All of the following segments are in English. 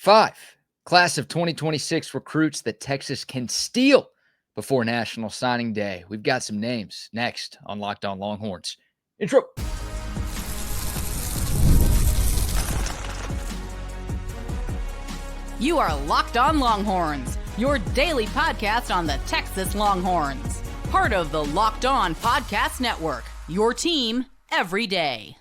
5 class of 2026 recruits that Texas can steal before National Signing Day. We've got some names next on Locked On Longhorns. Intro. You are Locked On Longhorns, your daily podcast on the Texas Longhorns. Part of the Locked On Podcast Network, your team every day.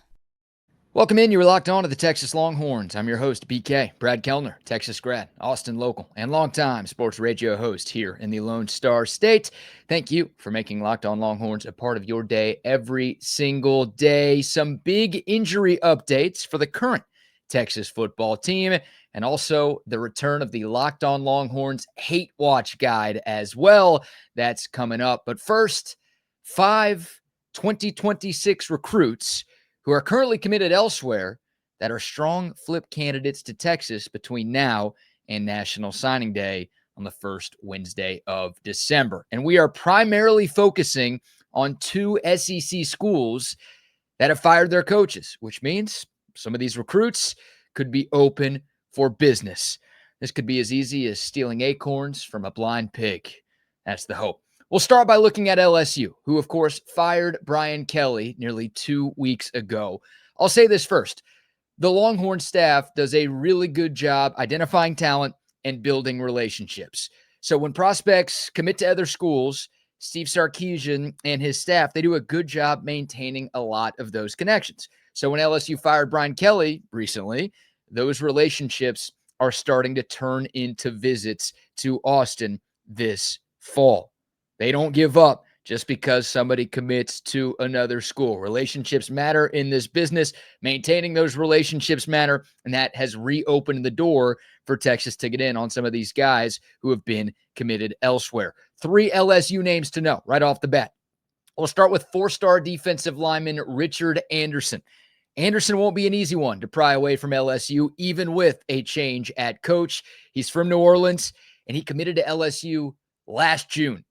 Welcome in. You're locked on to the Texas Longhorns. I'm your host, BK, Brad Kellner, Texas grad, Austin local, and longtime sports radio host here in the Lone Star State. Thank you for making Locked On Longhorns a part of your day every single day. Some big injury updates for the current Texas football team, and also the return of the Locked On Longhorns Hate Watch Guide as well. That's coming up. But first, 5 2026 recruits who are currently committed elsewhere that are strong flip candidates to Texas between now and National Signing Day on the first Wednesday of December. And we are primarily focusing on 2 SEC schools that have fired their coaches, which means some of these recruits could be open for business. This could be as easy as stealing acorns from a blind pig. That's the hope. We'll start by looking at LSU, who, of course, fired Brian Kelly nearly 2 weeks ago. I'll say this first. The Longhorn staff does a really good job identifying talent and building relationships. So when prospects commit to other schools, Steve Sarkisian and his staff, they do a good job maintaining a lot of those connections. So when LSU fired Brian Kelly recently, those relationships are starting to turn into visits to Austin this fall. They don't give up just because somebody commits to another school. Relationships matter in this business. Maintaining those relationships matter, and that has reopened the door for Texas to get in on some of these guys who have been committed elsewhere. 3 LSU names to know right off the bat. We'll start with 4-star defensive lineman Richard Anderson. Anderson won't be an easy one to pry away from LSU, even with a change at coach. He's from New Orleans, and he committed to LSU last June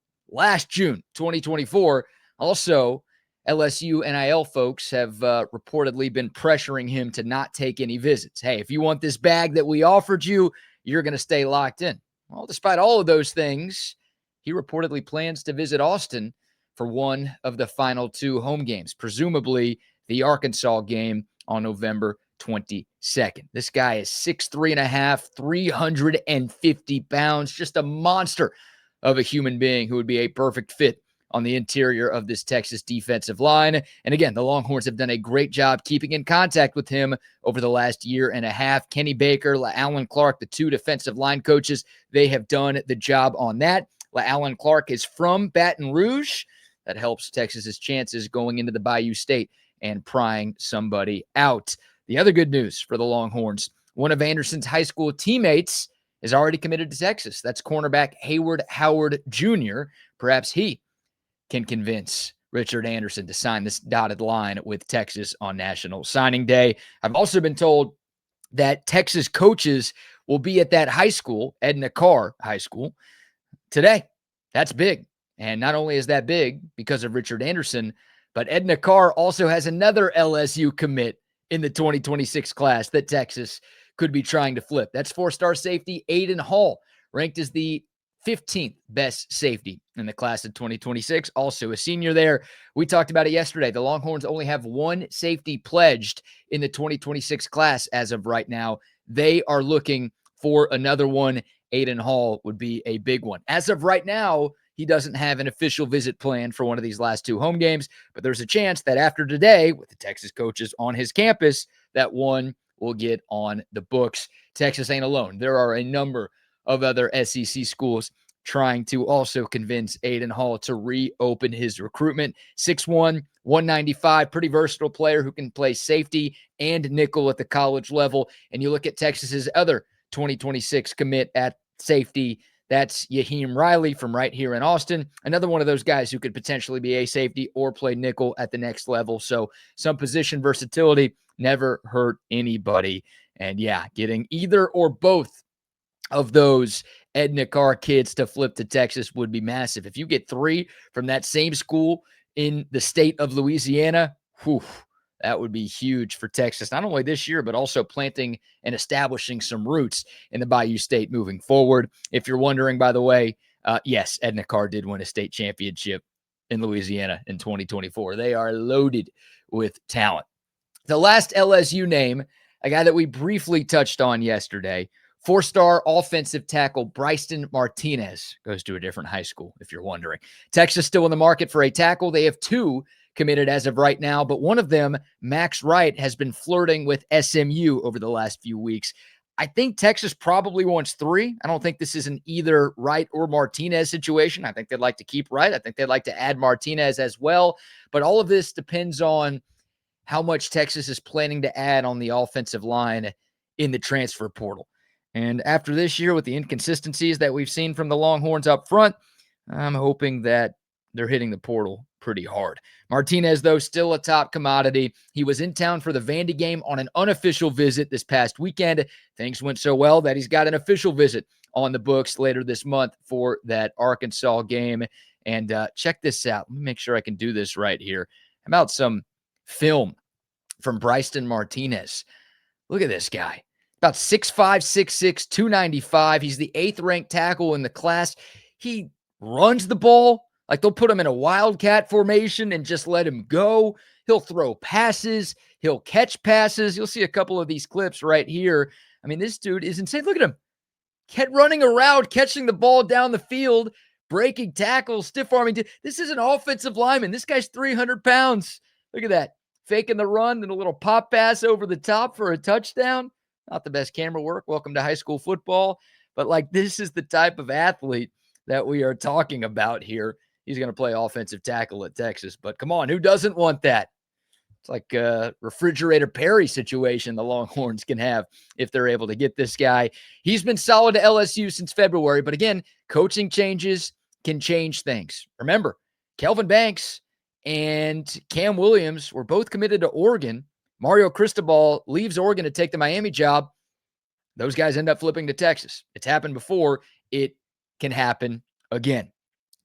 2024. Also, LSU NIL folks have reportedly been pressuring him to not take any visits. Hey, if you want this bag that we offered you, you're going to stay locked in. Well, despite all of those things, he reportedly plans to visit Austin for one of the final 2 home games, presumably the Arkansas game on November 22nd. This guy is 6'3.5", 350 pounds, just a monster of a human being who would be a perfect fit on the interior of this Texas defensive line. And again, the Longhorns have done a great job keeping in contact with him over the last year and a half. Kenny Baker, Alan Clark, the 2 defensive line coaches, they have done the job on that. Alan Clark is from Baton Rouge. That helps Texas's chances going into the Bayou State and prying somebody out. The other good news for the Longhorns, one of Anderson's high school teammates is already committed to Texas. That's cornerback Hayward Howard Jr. Perhaps he can convince Richard Anderson to sign this dotted line with Texas on National Signing Day. I've also been told that Texas coaches will be at that high school, Edna Karr High School, today. That's big. And not only is that big because of Richard Anderson, but Edna Karr also has another LSU commit in the 2026 class that Texas could be trying to flip. That's 4-star safety Aiden Hall, ranked as the 15th best safety in the class of 2026. Also a senior there. We talked about it yesterday. The Longhorns only have 1 safety pledged in the 2026 class as of right now. They are looking for another one. Aiden Hall would be a big one. As of right now, he doesn't have an official visit plan for one of these last 2 home games, but there's a chance that after today, with the Texas coaches on his campus, that one will get on the books. Texas ain't alone. There are a number of other SEC schools trying to also convince Aiden Hall to reopen his recruitment. 6'1", 195, pretty versatile player who can play safety and nickel at the college level. And you look at Texas's other 2026 commit at safety, that's Yaheem Riley from right here in Austin. Another one of those guys who could potentially be a safety or play nickel at the next level. So some position versatility never hurt anybody. And yeah, getting either or both of those Edna Karr kids to flip to Texas would be massive. If you get 3 from that same school in the state of Louisiana, That would be huge for Texas, not only this year, but also planting and establishing some roots in the Bayou State moving forward. If you're wondering, by the way, yes, Edna Carr did win a state championship in Louisiana in 2024. They are loaded with talent. The last LSU name, a guy that we briefly touched on yesterday, four-star offensive tackle Bryson Martinez, goes to a different high school, if you're wondering. Texas still in the market for a tackle. They have two committed as of right now, but one of them, Max Wright, has been flirting with SMU over the last few weeks. I think Texas probably wants three. I don't think this is an either Wright or Martinez situation. I think they'd like to keep Wright. I think they'd like to add Martinez as well. But all of this depends on how much Texas is planning to add on the offensive line in the transfer portal. And after this year, with the inconsistencies that we've seen from the Longhorns up front, I'm hoping that they're hitting the portal pretty hard. Martinez, though, still a top commodity. He was in town for the Vandy game on an unofficial visit this past weekend. Things went so well that he's got an official visit on the books later this month for that Arkansas game. And check this out. Let me make sure I can do this right here. How about some film from Bryson Martinez? Look at this guy. About 6'5", 6'6", 295. He's the 8th ranked tackle in the class. He runs the ball. Like, they'll put him in a wildcat formation and just let him go. He'll throw passes. He'll catch passes. You'll see a couple of these clips right here. I mean, this dude is insane. Look at him. Kept running around, catching the ball down the field, breaking tackles, stiff arming. This is an offensive lineman. This guy's 300 pounds. Look at that. Faking the run and a little pop pass over the top for a touchdown. Not the best camera work. Welcome to high school football. But, like, this is the type of athlete that we are talking about here. He's going to play offensive tackle at Texas. But come on, who doesn't want that? It's like a Refrigerator Perry situation the Longhorns can have if they're able to get this guy. He's been solid to LSU since February. But again, coaching changes can change things. Remember, Kelvin Banks and Cam Williams were both committed to Oregon. Mario Cristobal leaves Oregon to take the Miami job. Those guys end up flipping to Texas. It's happened before. It can happen again.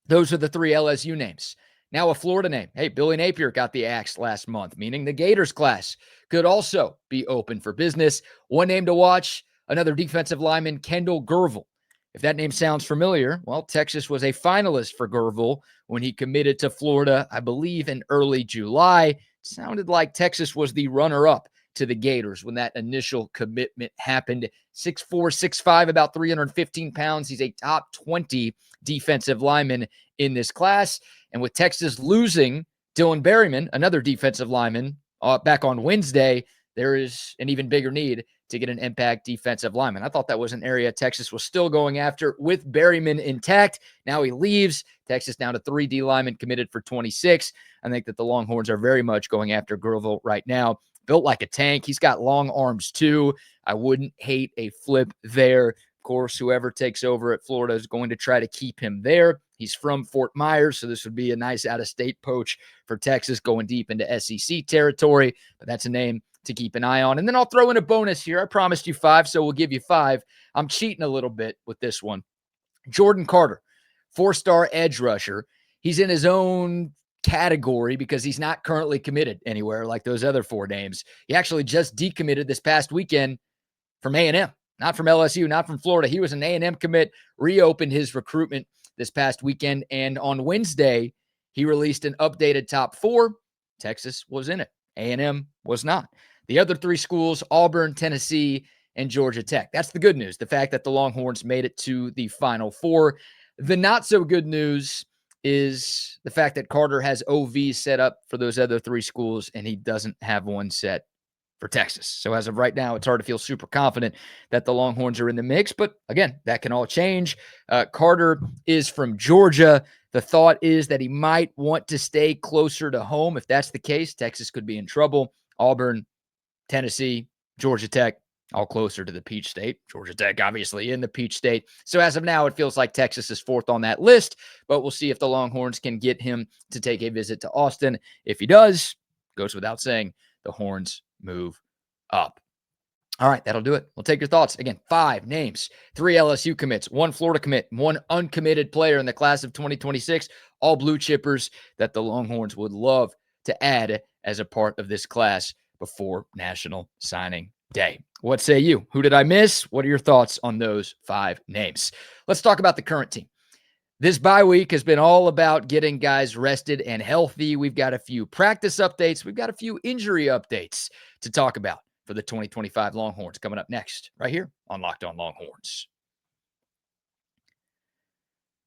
Those are the three LSU names. Now a Florida name. Hey, Billy Napier got the axe last month, meaning the Gators class could also be open for business. One name to watch, another defensive lineman, Kendall Guervil. If that name sounds familiar, well, Texas was a finalist for Guervil when he committed to Florida, I believe in early July. It sounded like Texas was the runner-up to the Gators when that initial commitment happened. 6'4", 6'5", about 315 pounds. He's a top 20 defensive lineman in this class. And with Texas losing Dylan Berryman, another defensive lineman, back on Wednesday, there is an even bigger need to get an impact defensive lineman. I thought that was an area Texas was still going after with Berryman intact. Now he leaves. Texas down to 3 D linemen committed for 26. I think that the Longhorns are very much going after Guervil right now. Built like a tank. He's got long arms too. I wouldn't hate a flip there. Of course, whoever takes over at Florida is going to try to keep him there. He's from Fort Myers, so this would be a nice out-of-state poach for Texas going deep into SEC territory. But that's a name to keep an eye on. And then I'll throw in a bonus here. I promised you 5, so we'll give you 5. I'm cheating a little bit with this one. Jordan Carter, 4-star edge rusher. He's in his own category because he's not currently committed anywhere like those other 4 names. He actually just decommitted this past weekend from A&M, not from LSU, not from Florida. He was an A&M commit, reopened his recruitment this past weekend, and on Wednesday, he released an updated top 4. Texas was in it. A&M was not. The other 3 schools, Auburn, Tennessee, and Georgia Tech. That's the good news, the fact that the Longhorns made it to the Final 4. The not-so-good news is the fact that Carter has OV set up for those other 3 schools, and he doesn't have one set for Texas. So as of right now, it's hard to feel super confident that the Longhorns are in the mix. But again, that can all change. Carter is from Georgia. The thought is that he might want to stay closer to home. If that's the case, Texas could be in trouble. Auburn, Tennessee, Georgia Tech, all closer to the Peach State. Georgia Tech, obviously, in the Peach State. So as of now, it feels like Texas is 4th on that list, but we'll see if the Longhorns can get him to take a visit to Austin. If he does, goes without saying, the Horns move up. All right, that'll do it. We'll take your thoughts. Again, 5 names, 3 LSU commits, 1 Florida commit, 1 uncommitted player in the class of 2026, all blue chippers that the Longhorns would love to add as a part of this class before National Signing Day. What say you? Who did I miss? What are your thoughts on those 5 names? Let's talk about the current team. This bye week has been all about getting guys rested and healthy. We've got a few practice updates. We've got a few injury updates to talk about for the 2025 Longhorns coming up next, right here on Locked On Longhorns.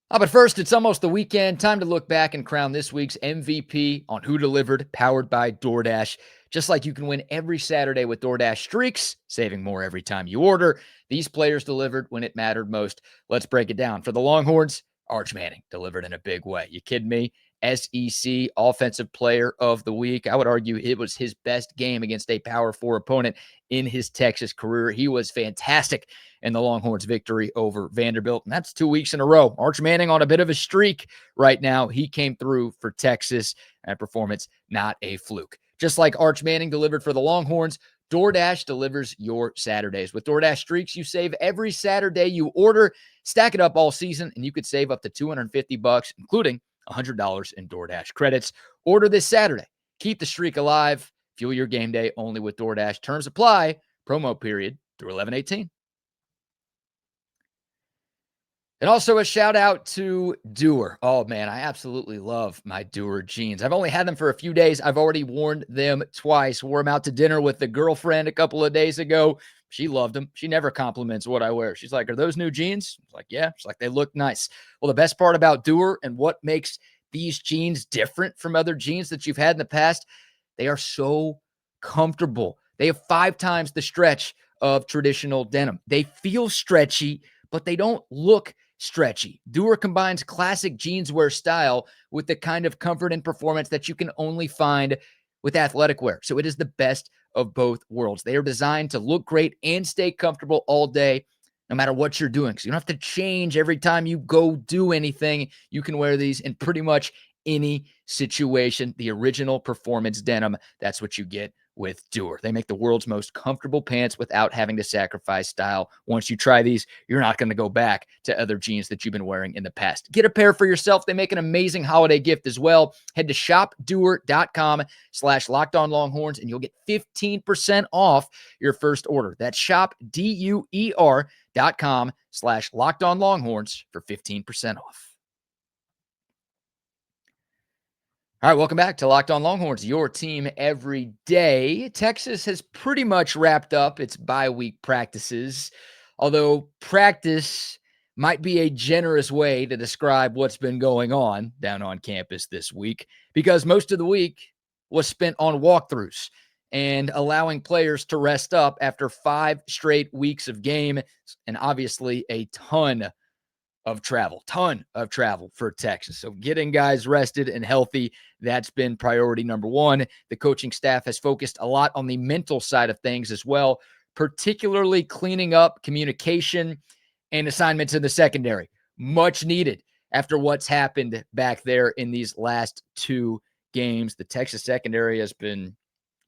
But first, it's almost the weekend. Time to look back and crown this week's MVP on Who Delivered, powered by DoorDash. Just like you can win every Saturday with DoorDash Streaks, saving more every time you order, these players delivered when it mattered most. Let's break it down. For the Longhorns, Arch Manning delivered in a big way. You kidding me? SEC Offensive Player of the Week. I would argue it was his best game against a Power 4 opponent in his Texas career. He was fantastic in the Longhorns' victory over Vanderbilt. And that's 2 weeks in a row. Arch Manning on a bit of a streak right now. He came through for Texas. That performance, not a fluke. Just like Arch Manning delivered for the Longhorns, DoorDash delivers your Saturdays. With DoorDash Streaks, you save every Saturday you order. Stack it up all season, and you could save up to $250, including $100 in DoorDash credits. Order this Saturday. Keep the streak alive. Fuel your game day only with DoorDash. Terms apply. Promo period through 11/18. And also a shout out to Dewar. Oh man, I absolutely love my Dewar jeans. I've only had them for a few days. I've already worn them twice. Wore them out to dinner with the girlfriend a couple of days ago. She loved them. She never compliments what I wear. She's like, "Are those new jeans?" I was like, "Yeah." She's like, "They look nice." Well, the best part about Dewar and what makes these jeans different from other jeans that you've had in the past, they are so comfortable. They have 5 times the stretch of traditional denim. They feel stretchy, but they don't look stretchy. Dewar combines classic jeanswear style with the kind of comfort and performance that you can only find with athletic wear. So it is the best of both worlds. They are designed to look great and stay comfortable all day, no matter what you're doing. So you don't have to change every time you go do anything. You can wear these in pretty much any situation. The original performance denim, that's what you get with Dewar. They make the world's most comfortable pants without having to sacrifice style. Once you try these, you're not going to go back to other jeans that you've been wearing in the past. Get a pair for yourself. They make an amazing holiday gift as well. Head to shopdewar.com/LockedOnLonghorns and you'll get 15% off your first order. That's shopdeuer.com/LockedOnLonghorns for 15% off. All right, welcome back to Locked On Longhorns, your team every day. Texas has pretty much wrapped up its bye week practices, although practice might be a generous way to describe what's been going on down on campus this week, because most of the week was spent on walkthroughs and allowing players to rest up after 5 straight weeks of game, and obviously a ton of travel for Texas. So getting guys rested and healthy, that's been priority number 1. The coaching staff has focused a lot on the mental side of things as well, particularly cleaning up communication and assignments in the secondary. Much needed after what's happened back there in these last 2 games. The Texas secondary has been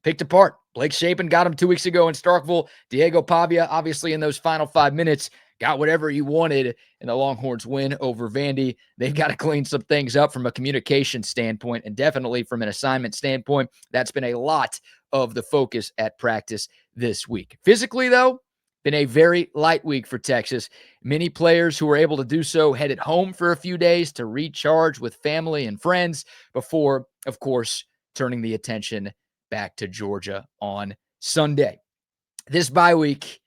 picked apart. Blake Shapen got him 2 weeks ago in Starkville. Diego Pavia, obviously in those final 5 minutes, got whatever he wanted in the Longhorns win over Vandy. They've got to clean some things up from a communication standpoint and definitely from an assignment standpoint. That's been a lot of the focus at practice this week. Physically, though, been a very light week for Texas. Many players who were able to do so headed home for a few days to recharge with family and friends before, of course, turning the attention back to Georgia on Sunday. This bye week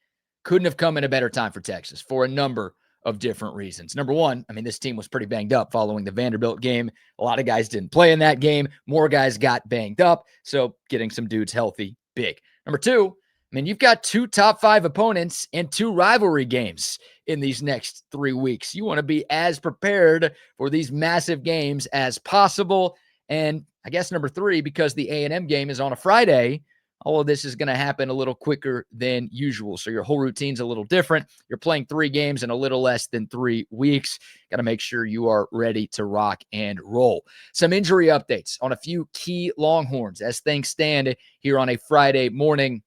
couldn't have come in a better time for Texas for a number of different reasons. Number 1, I mean, this team was pretty banged up following the Vanderbilt game. A lot of guys didn't play in that game. More guys got banged up. So getting some dudes healthy, big. Number 2, I mean, you've got 2 top 5 opponents and 2 rivalry games in these next 3 weeks. You want to be as prepared for these massive games as possible. And I guess number 3, because the A&M game is on a Friday, all of this is going to happen a little quicker than usual. So your whole routine's a little different. You're playing 3 games in a little less than 3 weeks. Got to make sure you are ready to rock and roll. Some injury updates on a few key Longhorns as things stand here on a Friday morning.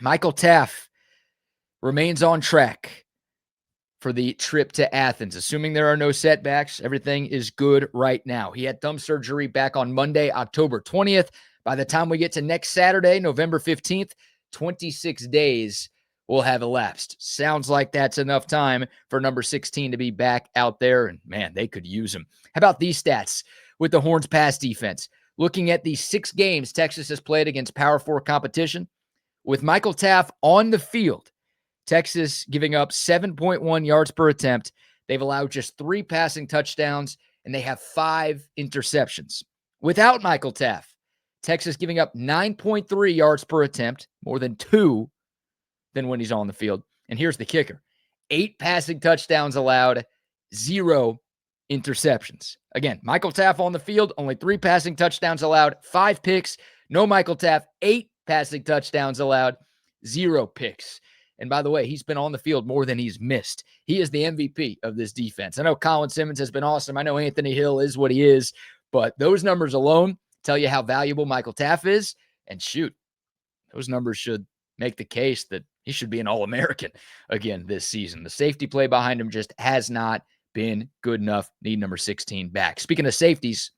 Michael Taaffe remains on track for the trip to Athens. Assuming there are no setbacks, everything is good right now. He had thumb surgery back on Monday, October 20th, By the time we get to next Saturday, November 15th, 26 days will have elapsed. Sounds like that's enough time for number 16 to be back out there. And man, they could use him. How about these stats with the Horns pass defense? Looking at the 6 games Texas has played against Power 4 competition, with Michael Taaffe on the field, Texas giving up 7.1 yards per attempt. They've allowed just 3 passing touchdowns, and they have 5 interceptions. Without Michael Taaffe, Texas giving up 9.3 yards per attempt, more than 2 than when he's on the field. And here's the kicker. 8 passing touchdowns allowed, 0 interceptions. Again, Michael Taaffe on the field, only 3 passing touchdowns allowed, 5 picks. No Michael Taaffe, 8 passing touchdowns allowed, 0 picks. And by the way, he's been on the field more than he's missed. He is the MVP of this defense. I know Colin Simmons has been awesome. I know Anthony Hill is what he is. But those numbers alone tell you how valuable Michael Taaffe is. And shoot, those numbers should make the case that he should be an All-American again this season. The safety play behind him just has not been good enough. Need number 16 back. Speaking of safeties,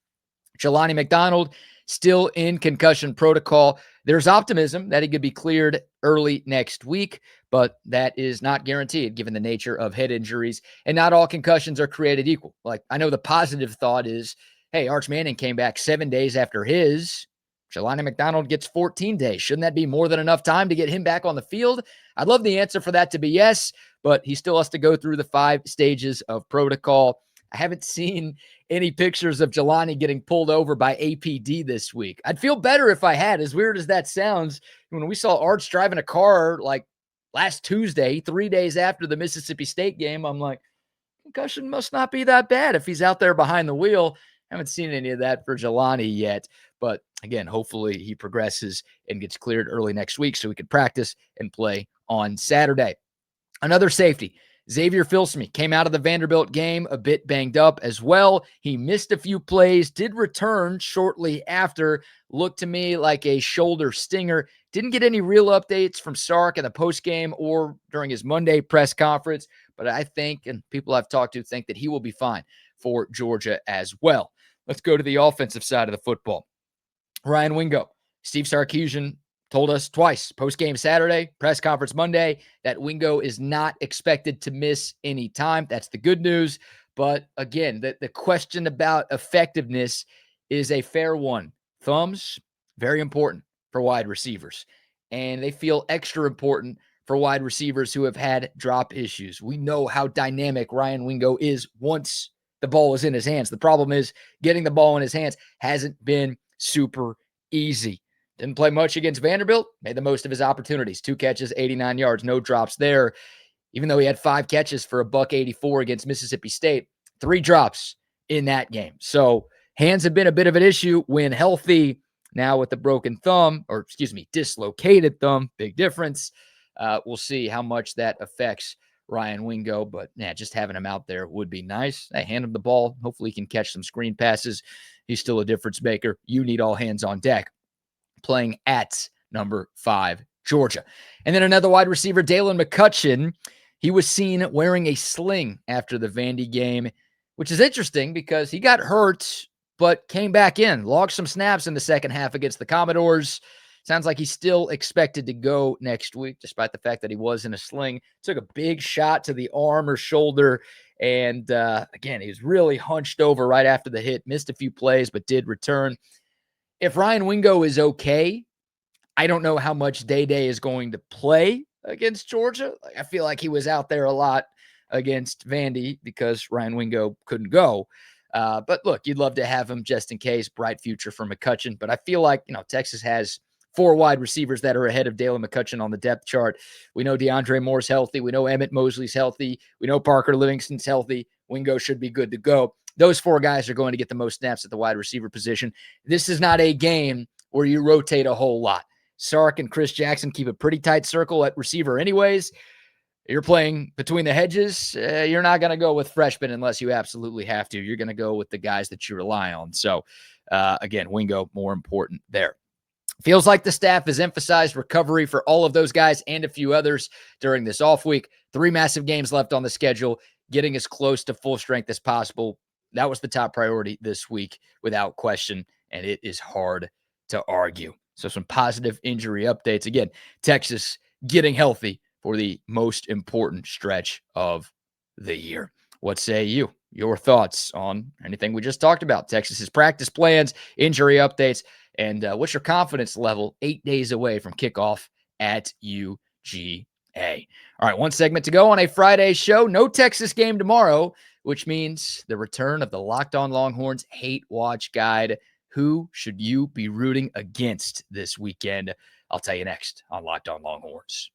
Jelani McDonald still in concussion protocol. There's optimism that he could be cleared early next week, but that is not guaranteed given the nature of head injuries. And not all concussions are created equal. Like, I know the positive thought is, hey, Arch Manning came back 7 days after his. Jelani McDonald gets 14 days. Shouldn't that be more than enough time to get him back on the field? I'd love the answer for that to be yes, but he still has to go through the 5 stages of protocol. I haven't seen any pictures of Jelani getting pulled over by APD this week. I'd feel better if I had, as weird as that sounds. When we saw Arch driving a car like last Tuesday, 3 days after the Mississippi State game, I'm like, concussion must not be that bad if he's out there behind the wheel. Haven't seen any of that for Jelani yet. But again, hopefully he progresses and gets cleared early next week so he can practice and play on Saturday. Another safety, Xavier Filsamy, came out of the Vanderbilt game a bit banged up as well. He missed a few plays, did return shortly after. Looked to me like a shoulder stinger. Didn't get any real updates from Sark in the postgame or during his Monday press conference. But I think, and people I've talked to think that he will be fine for Georgia as well. Let's go to the offensive side of the football. Ryan Wingo, Steve Sarkisian told us twice, post-game Saturday, press conference Monday, that Wingo is not expected to miss any time. That's the good news. But again, the question about effectiveness is a fair one. Thumbs, very important for wide receivers. And they feel extra important for wide receivers who have had drop issues. We know how dynamic Ryan Wingo is once the ball is in his hands. The problem is getting the ball in his hands hasn't been super easy. Didn't play much against Vanderbilt. Made the most of his opportunities. 2 catches, 89 yards, no drops there. Even though he had 5 catches for $184 against Mississippi State, 3 drops in that game. So hands have been a bit of an issue when healthy. Now with the broken thumb, or dislocated thumb, big difference. We'll see how much that affects Ryan Wingo, but just having him out there would be nice. I hand him the ball. Hopefully he can catch some screen passes. He's still a difference maker. You need all hands on deck. Playing at number 5, Georgia. And then another wide receiver, Dalen McCutcheon. He was seen wearing a sling after the Vandy game, which is interesting because he got hurt, but came back in, logged some snaps in the second half against the Commodores. Sounds like he's still expected to go next week, despite the fact that he was in a sling. Took a big shot to the arm or shoulder. And again, he was really hunched over right after the hit, missed a few plays, but did return. If Ryan Wingo is okay, I don't know how much Day-Day is going to play against Georgia. I feel like he was out there a lot against Vandy because Ryan Wingo couldn't go. But look, you'd love to have him just in case. Bright future for McCutcheon. But I feel like, Texas has 4 wide receivers that are ahead of Dalen McCutcheon on the depth chart. We know DeAndre Moore's healthy. We know Emmett Mosley's healthy. We know Parker Livingston's healthy. Wingo should be good to go. Those 4 guys are going to get the most snaps at the wide receiver position. This is not a game where you rotate a whole lot. Sark and Chris Jackson keep a pretty tight circle at receiver anyways. You're playing between the hedges. You're not going to go with freshmen unless you absolutely have to. You're going to go with the guys that you rely on. So, again, Wingo more important there. Feels like the staff has emphasized recovery for all of those guys and a few others during this off week. 3 massive games left on the schedule, getting as close to full strength as possible. That was the top priority this week without question, and it is hard to argue. So some positive injury updates. Again, Texas getting healthy for the most important stretch of the year. What say you? Your thoughts on anything we just talked about? Texas's practice plans, injury updates, and what's your confidence level 8 days away from kickoff at UGA? All right, one segment to go on a Friday show. No Texas game tomorrow, which means the return of the Locked On Longhorns Hate Watch Guide. Who should you be rooting against this weekend? I'll tell you next on Locked On Longhorns.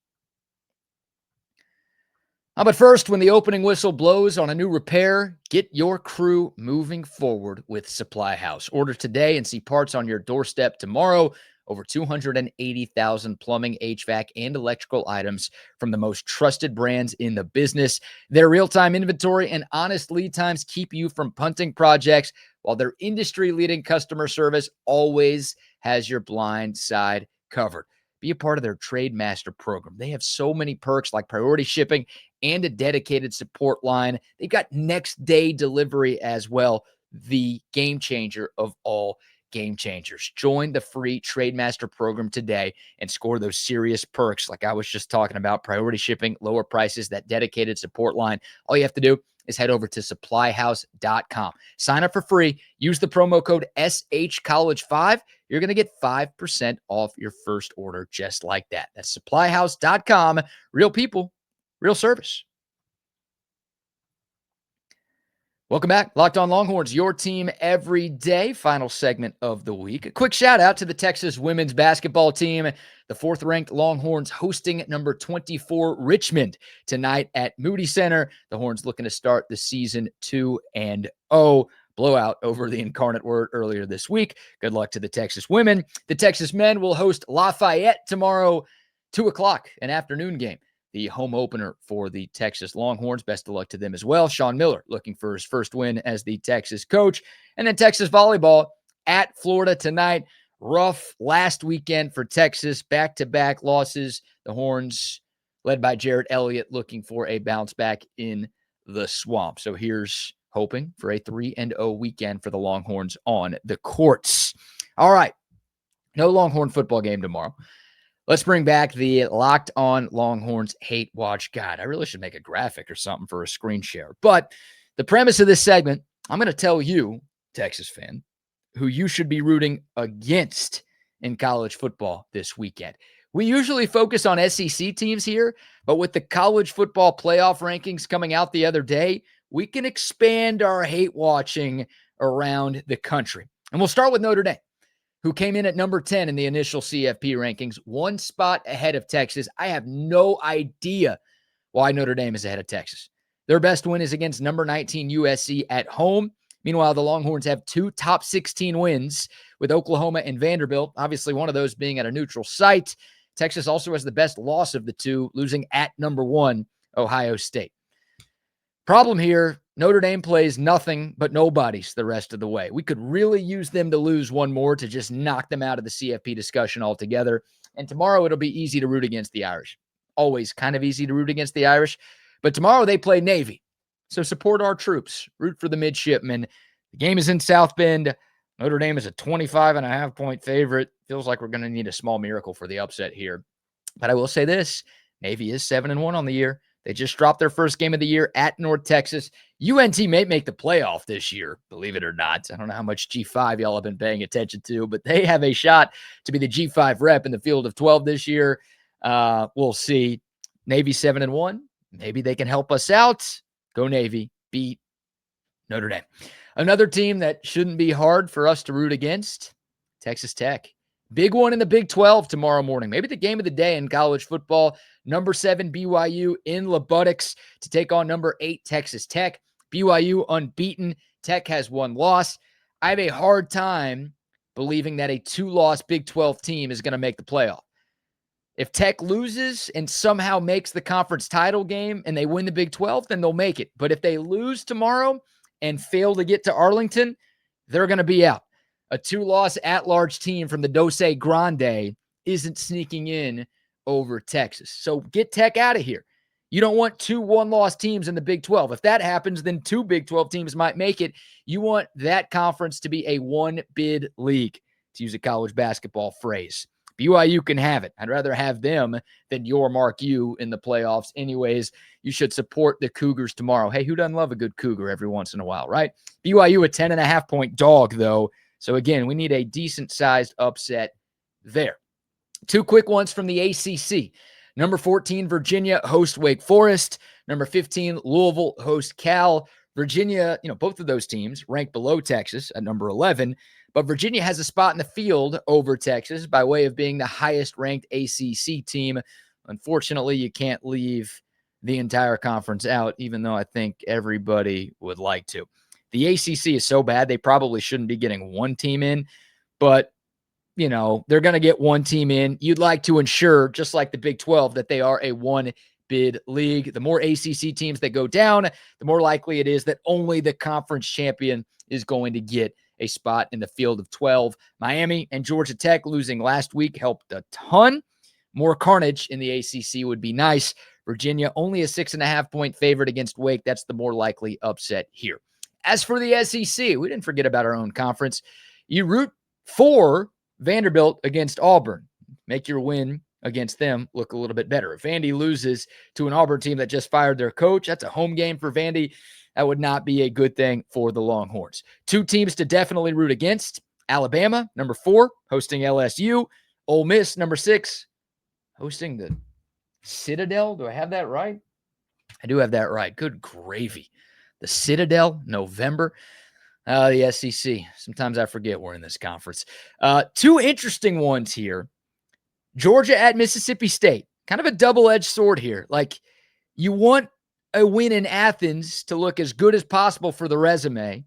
But first, when the opening whistle blows on a new repair, get your crew moving forward with Supply House. Order today and see parts on your doorstep tomorrow. Over 280,000 plumbing, HVAC, and electrical items from the most trusted brands in the business. Their real-time inventory and honest lead times keep you from punting projects, while their industry-leading customer service always has your blind side covered. Be a part of their Trade Master program. They have so many perks like priority shipping and a dedicated support line. They've got next day delivery as well, the game changer of all game changers. Join the free Trade Master program today and score those serious perks like I was just talking about: priority shipping, lower prices, that dedicated support line. All you have to do is head over to supplyhouse.com. Sign up for free. Use the promo code SHCollege5. You're going to get 5% off your first order just like that. That's supplyhouse.com. Real people, real service. Welcome back. Locked On Longhorns, your team every day. Final segment of the week. A quick shout out to the Texas women's basketball team. The 4th-ranked Longhorns hosting number 24 Richmond tonight at Moody Center. The Horns looking to start the season 2-0. Blowout over the Incarnate Word earlier this week. Good luck to the Texas women. The Texas men will host Lafayette tomorrow, 2 o'clock, an afternoon game. The home opener for the Texas Longhorns. Best of luck to them as well. Sean Miller looking for his first win as the Texas coach. And then Texas volleyball at Florida tonight. Rough last weekend for Texas. Back-to-back losses. The Horns, led by Jarrett Elliott, looking for a bounce back in the swamp. So here's hoping for a 3-0 weekend for the Longhorns on the courts. All right. No Longhorn football game tomorrow. Let's bring back the Locked On Longhorns Hate Watch Guide. I really should make a graphic or something for a screen share. But the premise of this segment, I'm going to tell you, Texas fan, who you should be rooting against in college football this weekend. We usually focus on SEC teams here, but with the college football playoff rankings coming out the other day, we can expand our hate watching around the country. And we'll start with Notre Dame, who came in at number 10 in the initial CFP rankings, one spot ahead of Texas. I have no idea why Notre Dame is ahead of Texas. Their best win is against number 19 USC at home. Meanwhile, the Longhorns have 2 top 16 wins with Oklahoma and Vanderbilt, obviously one of those being at a neutral site. Texas also has the best loss of the two, losing at number 1, Ohio State. Problem here, Notre Dame plays nothing but nobodies the rest of the way. We could really use them to lose one more to just knock them out of the CFP discussion altogether. And tomorrow it'll be easy to root against the Irish. Always kind of easy to root against the Irish. But tomorrow they play Navy. So support our troops. Root for the midshipmen. The game is in South Bend. Notre Dame is a 25.5-point favorite. Feels like we're going to need a small miracle for the upset here. But I will say this. Navy is 7-1 on the year. They just dropped their first game of the year at North Texas. UNT may make the playoff this year, believe it or not. I don't know how much G5 y'all have been paying attention to, but they have a shot to be the G5 rep in the field of 12 this year. We'll see. Navy 7-1. Maybe they can help us out. Go Navy. Beat Notre Dame. Another team that shouldn't be hard for us to root against, Texas Tech. Big one in the Big 12 tomorrow morning. Maybe the game of the day in college football. Number 7 BYU in Lubbock to take on number 8 Texas Tech. BYU unbeaten. Tech has 1 loss. I have a hard time believing that a 2-loss Big 12 team is going to make the playoff. If Tech loses and somehow makes the conference title game and they win the Big 12, then they'll make it. But if they lose tomorrow and fail to get to Arlington, they're going to be out. A 2-loss at-large team from the Dose Grande isn't sneaking in over Texas. So get Tech out of here. You don't want 2 1-loss teams in the Big 12. If that happens, then 2 Big 12 teams might make it. You want that conference to be a 1-bid league. to use a college basketball phrase. BYU can have it. I'd rather have them than your Mark U in the playoffs. Anyways, you should support the Cougars tomorrow. Hey, who doesn't love a good Cougar every once in a while, right? BYU a 10.5-point dog, though. So, again, we need a decent-sized upset there. Two quick ones from the ACC. Number 14, Virginia host Wake Forest. Number 15, Louisville host Cal. Virginia, both of those teams ranked below Texas at number 11, but Virginia has a spot in the field over Texas by way of being the highest-ranked ACC team. Unfortunately, you can't leave the entire conference out, even though I think everybody would like to. The ACC is so bad, they probably shouldn't be getting one team in, but they're going to get one team in. You'd like to ensure, just like the Big 12, that they are a one-bid league. The more ACC teams that go down, the more likely it is that only the conference champion is going to get a spot in the field of 12. Miami and Georgia Tech losing last week helped a ton. More carnage in the ACC would be nice. Virginia only a 6.5-point favorite against Wake. That's the more likely upset here. As for the SEC, we didn't forget about our own conference. You root for Vanderbilt against Auburn. Make your win against them look a little bit better. If Vandy loses to an Auburn team that just fired their coach, that's a home game for Vandy. That would not be a good thing for the Longhorns. Two teams to definitely root against. Alabama, number 4, hosting LSU. Ole Miss, number 6, hosting the Citadel. Do I have that right? I do have that right. Good gravy. The Citadel, November. The SEC. Sometimes I forget we're in this conference. Two interesting ones here. Georgia at Mississippi State. Kind of a double-edged sword here. Like, you want a win in Athens to look as good as possible for the resume.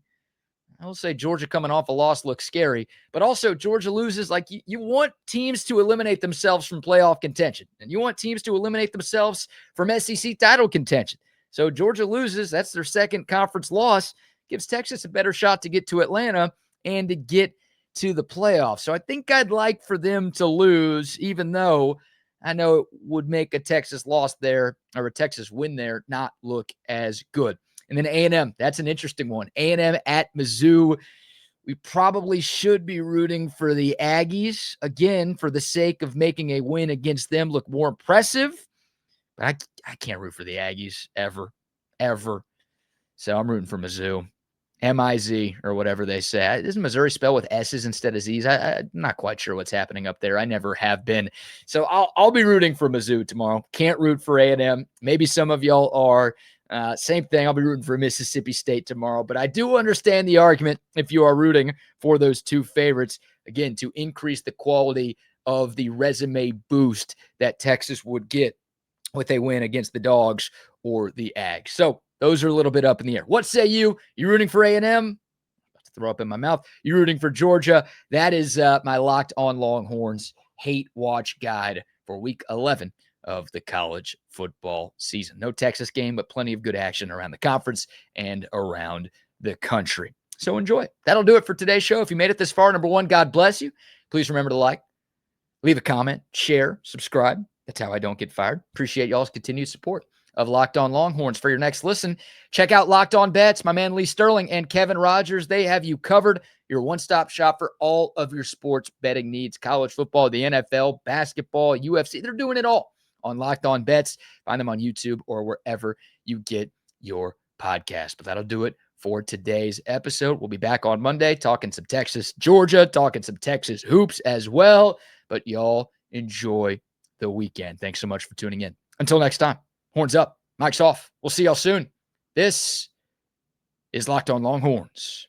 I will say Georgia coming off a loss looks scary, but also Georgia loses. Like, you want teams to eliminate themselves from playoff contention, and you want teams to eliminate themselves from SEC title contention. So Georgia loses. That's their second conference loss. Gives Texas a better shot to get to Atlanta and to get to the playoffs. So I think I'd like for them to lose, even though I know it would make a Texas loss there or a Texas win there not look as good. And then A&M, that's an interesting one. A&M at Mizzou. We probably should be rooting for the Aggies, again, for the sake of making a win against them look more impressive. But I can't root for the Aggies ever. So I'm rooting for Mizzou. M-I-Z or whatever they say. Doesn't Missouri spell with S's instead of Z's? I'm not quite sure what's happening up there. I never have been. So I'll be rooting for Mizzou tomorrow. Can't root for A&M. Maybe some of y'all are. Same thing. I'll be rooting for Mississippi State tomorrow. But I do understand the argument if you are rooting for those two favorites, again, to increase the quality of the resume boost that Texas would get with a win against the Dogs or the Ags. So those are a little bit up in the air. What say you? You rooting for A&M? Throw up in my mouth. You rooting for Georgia? That is my Locked On Longhorns hate watch guide for week 11 of the college football season. No Texas game, but plenty of good action around the conference and around the country. So enjoy. That'll do it for today's show. If you made it this far, number one, God bless you. Please remember to like, leave a comment, share, subscribe. That's how I don't get fired. Appreciate y'all's continued support of Locked On Longhorns. For your next listen, check out Locked On Bets. My man Lee Sterling and Kevin Rogers, they have you covered. Your one-stop shop for all of your sports betting needs. College football, the NFL, basketball, UFC. They're doing it all on Locked On Bets. Find them on YouTube or wherever you get your podcast. But that'll do it for today's episode. We'll be back on Monday talking some Texas, Georgia, talking some Texas hoops as well. But y'all enjoy the weekend. Thanks so much for tuning in. Until next time. Horns up, mic's off. We'll see y'all soon. This is Locked On Longhorns.